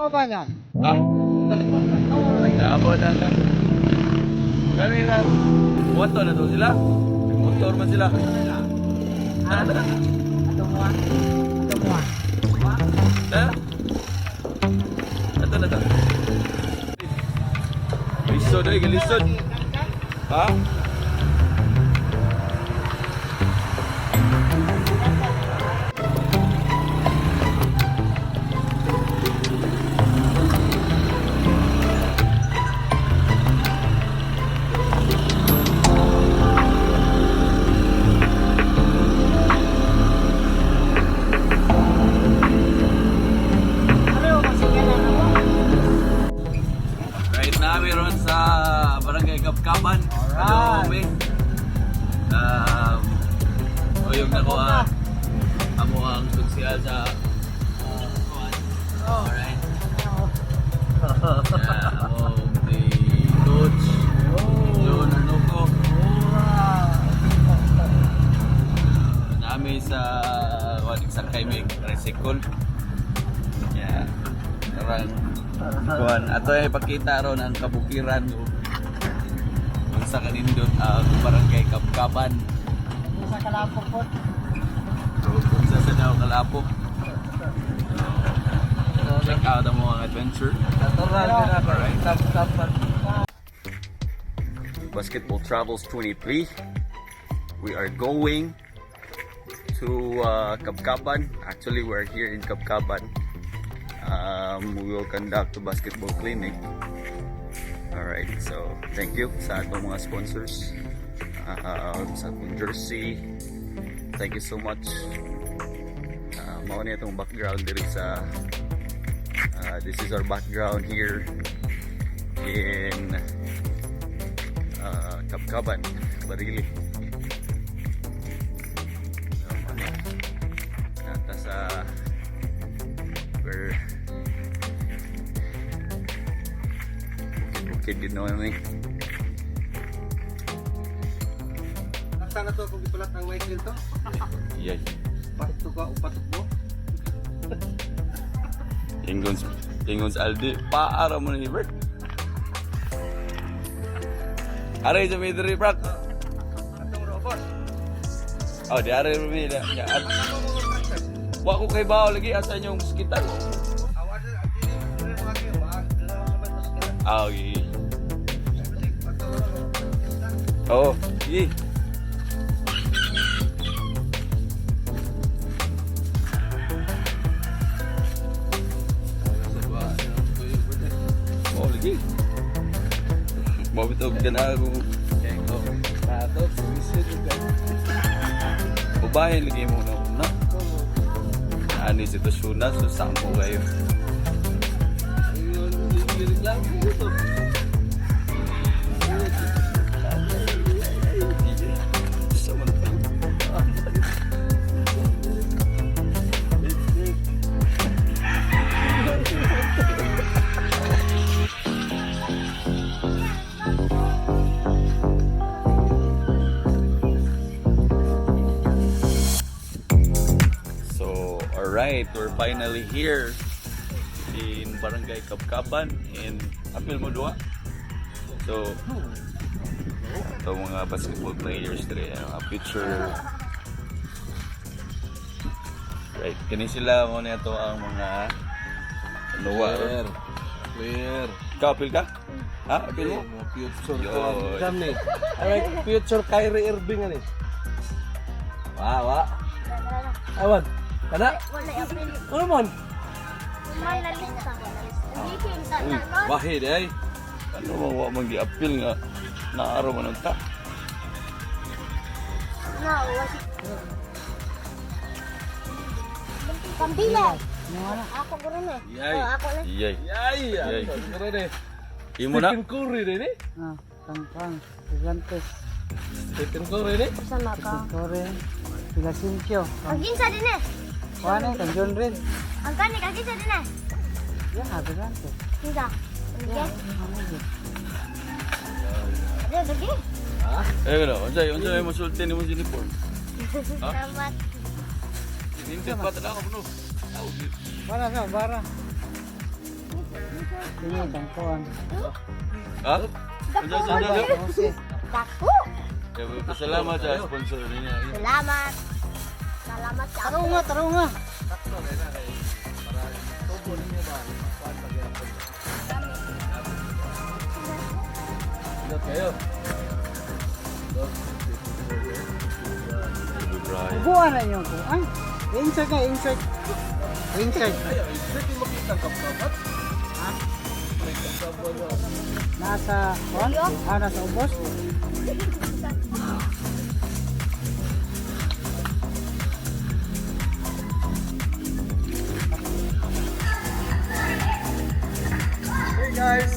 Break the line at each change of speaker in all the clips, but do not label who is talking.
ba yan?
Ah, Abo na lang. Kanina, motor na to sila. Motor man sila.
Ha? Ato mo ah. Ato mo ah.
Ha? Ito na to. Lisod ay, lisod. Ha? Right na meron sa Barangay Kapkaban.
Alright.
Yung nakuha amo ang sosyal sa alright. Amo si Coach Leonardo ko. Nami sa wadik sa Kaimig Resikol. Yeah. Karang kuan ato ay ipakita ron ang kabukiran kung sa kanindot ang Barangay Kapkaban.
Sa kalapok po.
Kung sa daw kalapok. Check out ang mga adventure. Basketball Travels 23. We are going to Kapkaban. Actually, we're here in Kapkaban. We will conduct a basketball clinic. Alright, so thank you sa atong mga sponsors. Sa atong jersey. Thank you so much. Mao ni itong background diri sa this is our background here in Kapkaban, Barili. Nata sa where bukid din naman eh.
Nakita na to kung ipalat ng Michael to.
Yay.
Patok ka o patok mo.
Tingons Aldi, paara mo na Hibert. Aray sa midri, Brak.
Atong robot.
Oh, di aray rumi. Wa ko kay bawo lagi asa inyong skitan.
Awas na ang tili mo lagi. Wag naman mas kila.
Ah, okay. Oh, sige. Oh, lagi. Mabitog ka na ako.
Patok, bisit ka.
Ubahin lagi mo na una. Ano yung sitwasyon na? So, saan mo kayo?
Ayun, gigiling lang ito.
Sa man pa. So, alright, we're finally here in Barangay Kapkaban in Apil mo duha. So, ito mga basketball players dire, future. Right, kini sila mo na ito ang mga luwa.
Clear.
Kapil ka? Ha? Apil mo?
Future
Yo.
ko ang exam ni. Alright, future Kyrie Irving ani. Wa. Awan. Kada?
Wala yung pili.
Ano man?
Malalista. Hindi kinta
Uy,
na, no?
Wahid ay.
ano mo wa man gi-apil nga naaraw man ta.
No, wasi. Pambila. Ako guro na.
Yay.
Oh, ako na.
Iyay.
Yay.
Yay.
Ano ni?
Imo na?
Stephen Curry rin eh.
Tangkang. Gigantes.
Stephen Curry rin.
Sama ka.
Tore. Pilasimpyo.
Kaginsa din eh.
Kuhanin, kan John Red.
Ang kani, kaginsa din eh.
Yan, gigantes.
Kinsa? Okay?
Ano yun?
Ada lagi.
Eh no, unsay mo sulti nimo uniform?
Selamat.
Nintet pa talaga ako no.
Bara ka, bara. Ini tangkuan.
Ha?
Okay.
Daku.
Salamat sa sponsor niya.
Selamat. Selamat sa
Tarunga, tarunga.
Kayo.
Ubuan na niyo ko. Ay, insert ka, insert. Insert.
Hindi makita ang kapkabat.
Nasa, kon? Nasa ubos.
Hey guys,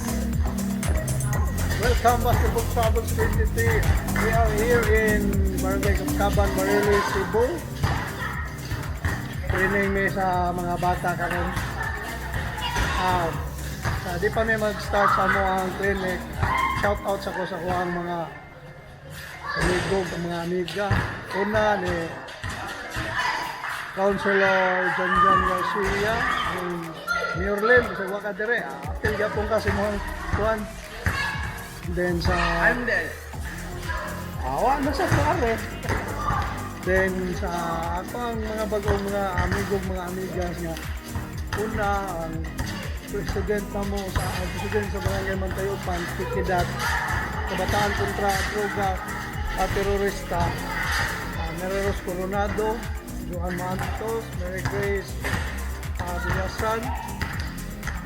welcome back to Book Travels 23. We are here in Barangay Kapkaban, Marilis, Cebu. Training me sa mga bata karon. Di pa may mag-start sa mo ang training. Shout out sa ko sa kuang mga amigo, mga amiga. Una ni Councilor John Garcia, Mayor Lim, sa Wakadere, apil gapong kasi mo kuan. Then sa awa na sa pare. Then sa ako ang mga bagong mga amigo, mga amigas nga una ang president na mo sa president sa Barangay Mantayupan, Kikidat, Kabataan kontra Droga at Terorista, Mereros Coronado, Johan Mantos, Mary Grace Dinasan,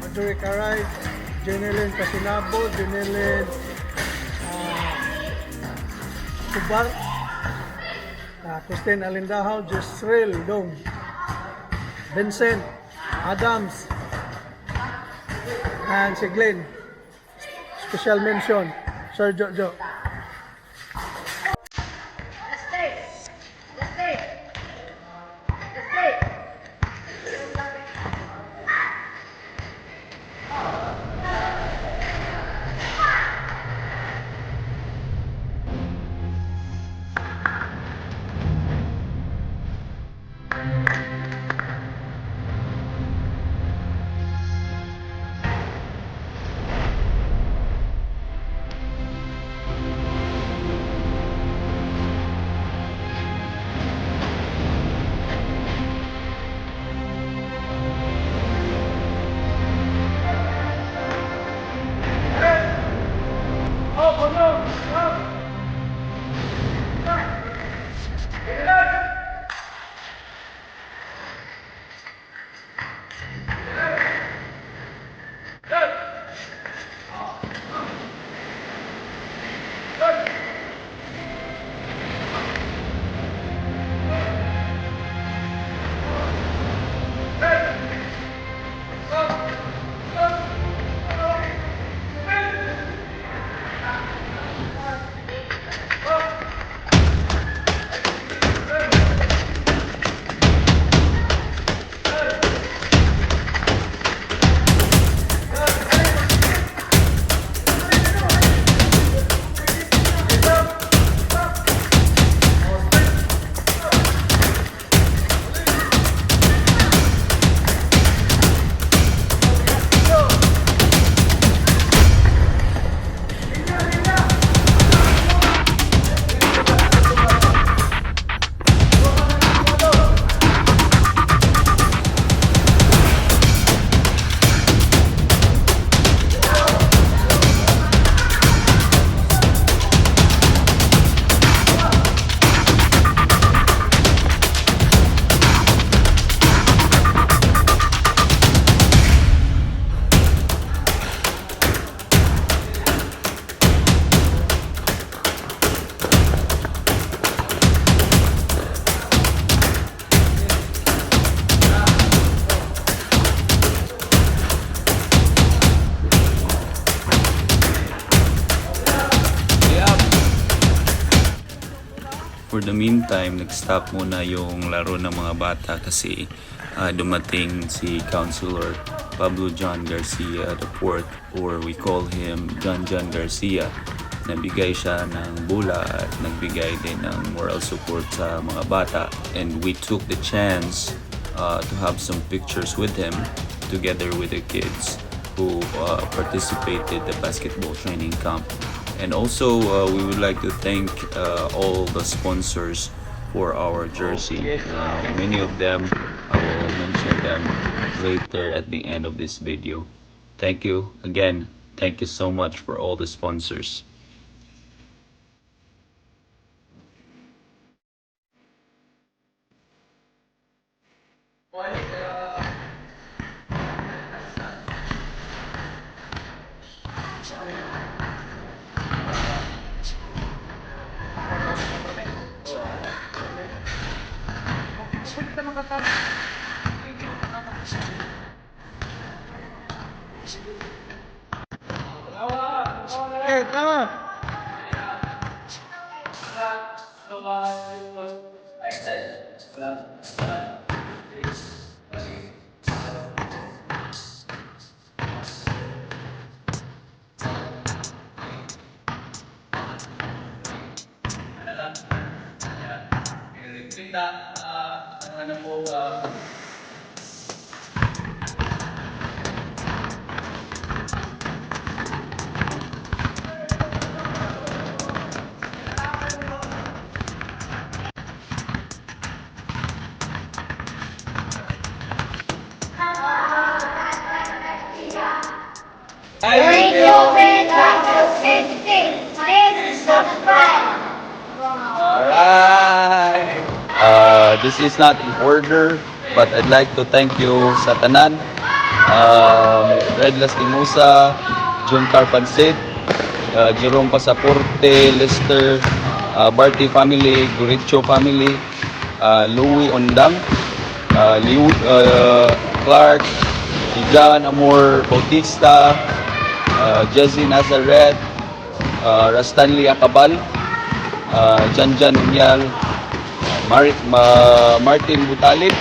Marjorie Caray, Jeneline Casinabo, Jeneline Kubar, Christine Alindahaw, Jesril Dong, Vincent Adams, and si Glenn. Special mention, Sir Jojo.
For the meantime, nag-stop muna yung laro ng mga bata kasi dumating si Councilor Pablo John Garcia IV, or we call him John Garcia. Nagbigay siya ng bula at nagbigay din ng moral support sa mga bata, and we took the chance to have some pictures with him together with the kids. who participated the basketball training camp. And also, we would like to thank all the sponsors for our jersey. Many of them, I will mention them later at the end of this video. Thank you again. Thank you so much for all the sponsors.
Eh, tama!
This is not in order, but I'd like to thank you sa tanan. Red Lastimosa, Jun Carpansit, Jerome Pasaporte, Lester, Barty family, Guricho family, Louis Ondang, Liu Clark, si John Amor Bautista, Jesse Nazareth, Rastanli Acabal, Janjan Unyal, Martin Butalit,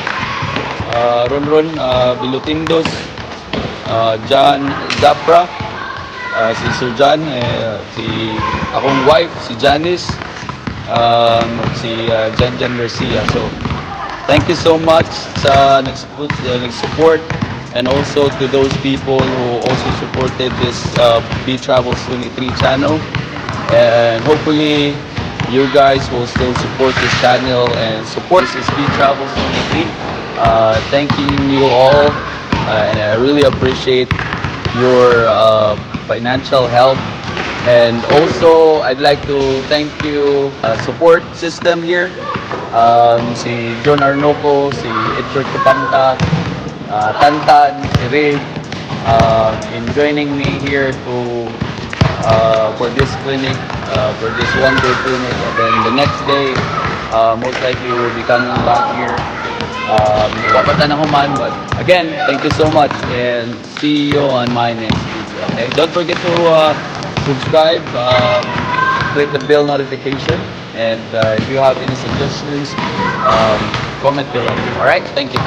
Ronron Bilutindos, John Zapra, si Sir John, si akong wife, si Janice, si Janjan Garcia. So, thank you so much sa nag-support, and also to those people who also supported this B Travels 23 channel. And hopefully, you guys will still support this channel and support this B Travels 23. Thanking you all, and I really appreciate your financial help. And also, I'd like to thank you support system here. Si John Arnoco, si Edward Kapanta, Tantan, si Ray, in joining me here to for this clinic, for this one-day clinic, and then the next day, most likely we'll be coming back here. Wapatan ako man, but again, thank you so much, and see you on my next video. Okay? Don't forget to subscribe, click the bell notification, and if you have any suggestions, comment below. Alright, thank you.